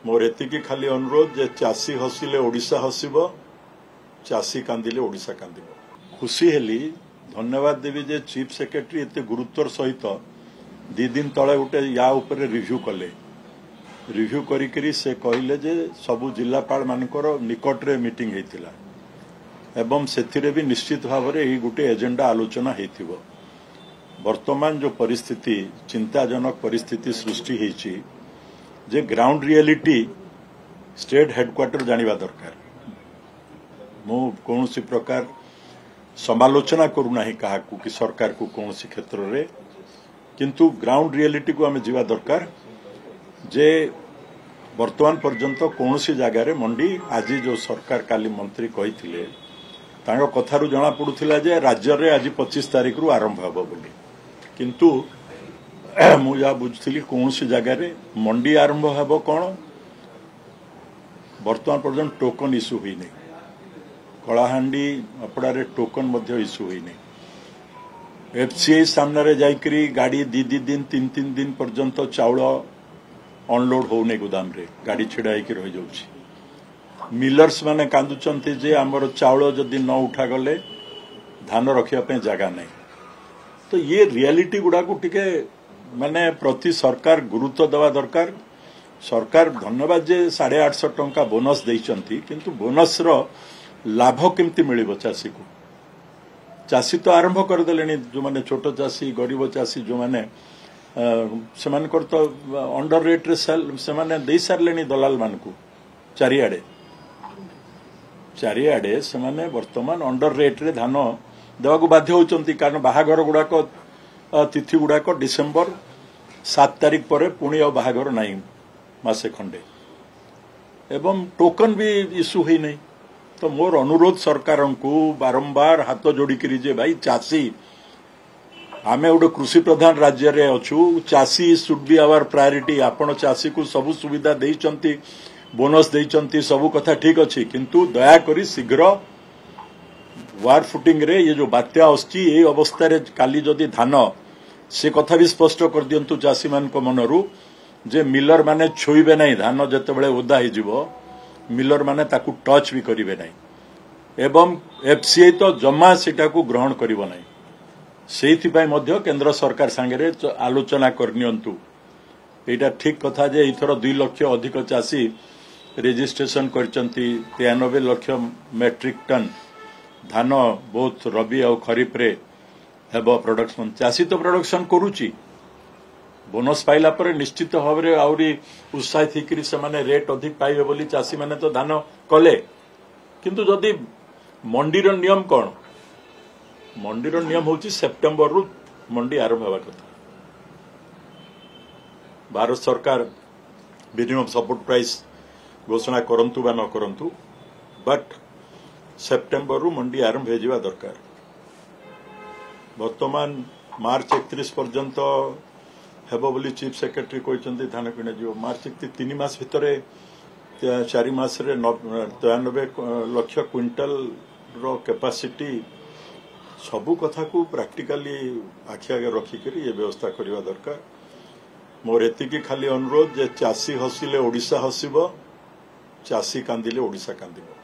मोर एतिकी खाली अनुरोध जे चाषी हसिले ओडिशा हसिबो, चाषी कांदिले ओडिशा कांदिबो। खुशी हेली, धन्यवाद देवी जे चीफ सेक्रेटरी एते गुरुत्वर सहित 2 दिन तले गोटे या ऊपर रिव्यू कले। रिव्यू करी से कहले जे सबु जिलापाल मानकर निकट रे मीटिंग हेतिला एवं सेथिरे भी निश्चित भाव में यही गोटे एजेंडा आलोचना हेतिबो। वर्तमान जो परिस्थिति चिंताजनक परिस्थिति सृष्टि हेछि जे ग्राउंड रियलिटी स्टेट हेडक्वार्टर जानिबा दरकार। मो कोनोसी प्रकार समालोचना करूना ही कहा कि सरकार को कोनोसी क्षेत्र रे, किंतु ग्राउंड रियलिटी को हमें जीवा दरकार जे वर्तमान पर्यंत कोनोसी जगह रे मंडी आज जो सरकार काली मंत्री कहिथिले तांको कथारु जना पडुथिला जे राज्य रे आज 25 तारिख रु आरंभ हबो बोली, किंतु मु जा बुझिली कोनोसी जगह रे मंडी आरंभ हबो कोन वर्तमान पर्यंत टोकन इश्यू हुई नहीं। कलाहांडी अपड़ा रे टोकन मध्य इश्यू हुई नहीं। एफसीआई सामने रे जाइकरी गाड़ी 2 दिन 3 दिन पर्यंत चाउल अनलोड होने गोदाम रे गाड़ी छिड़ा होकर रही जाउछि। मिलर्स माने कांदुचंती जे हमर चाउल जदि न उठा गले धान रखिया पे जगह नहीं। तो ये रियलिटी गुडा को टिके माने प्रति सरकार गुरुत्व देवा दरकार। सरकार धन्यवाद जे 850 टंका बोनस देइचंती, किंतु बोनस रो लाभ केमती मिलिबो चाषी को। चाषी तो आरंभ कर देलेनी, जो माने छोटो चाषी गरीब चाषी जो माने से मानकर तो अंडर रेट रे सेल से माने दे सारलेनी दलाल मान को चारिआडे से माने वर्तमान अंडर रेट रे धान देवा को बाध्य होचंती। कारण बाहागर गुड़ाक तिथि गुड़ाक डिसेम्बर 7 तारिख पर पुणी और बाहागर नहीं मासे खंडे एवं टोकन भी इश्यू हुई नहीं। तो मोर अनुरोध सरकार को बारंबार हाथ जोड़ी जे भाई चाषी आमे गोटे कृषि प्रधान राज्य रे अछु, चाषी शुड बी आवर प्रायोरिटी। आपण चाषी को सबु सुविधा देइचंती, बोनस देइचंती, सबु कथा ठीक अछि, किंतु दया करी शीघ्र वार फुटिंग रे ये जो बात्या आछि ए अवस्था रे काली जदि धान से कथा भी स्पष्ट कर दियंतु चाषी मान को मनरु जे मिलर माने छोइबे नहीं धान जते बेले ओदा ही जीवो, मिलर माने ताकू टच भी करिवे नहीं एवं एफसीआई तो जमा सेटा को ग्रहण करिवो नहीं। सेइथिपाई मध्य केंद्र सरकार सांगरे आलोचना करनियंतु। एटा ठीक कथा जे इथर 2 लाख अधिक चाषी रजिस्ट्रेशन करचंती। 93 लाख मेट्रिक टन धान बहुत रबी और खरीफ रे हेबो प्रोडक्शन। चाषी तो प्रोडक्शन करूची, बोनस पाइला पर निश्चित भाव में आउरी उत्साहित होकर से माने रेट अधिक पाइबे बोली चाषी माने तो धान कले, किंतु जदि मंडीर नियम कौन? मंडीर नियम होची सेप्टेम्बर रु मंडी आरंभ होगा कथा। भारत सरकार मिनिमम सपोर्ट प्राइस घोषणा करंतु बा न करंतु, बट सेप्टेम्बर रु मंडी आरंभ हो जावा दरकार। वर्तमान मार्च 31 पर्यंत हेबो बोली चीफ सेक्रेटरी कहते धान किणा जीव। मार्च 3 मास भितर 4 मास रे 93 लाख क्विंटल रो कैपेसिटी सबु कथा को प्रैक्टिकली आखि आगे रखिक ये व्यवस्था करवा दरकार। मोर एतिकी खाली अनुरोध जे चाषी हसिले ओडिशा हसिबो, चाषी कांदिले ओडिशा कांदिबो।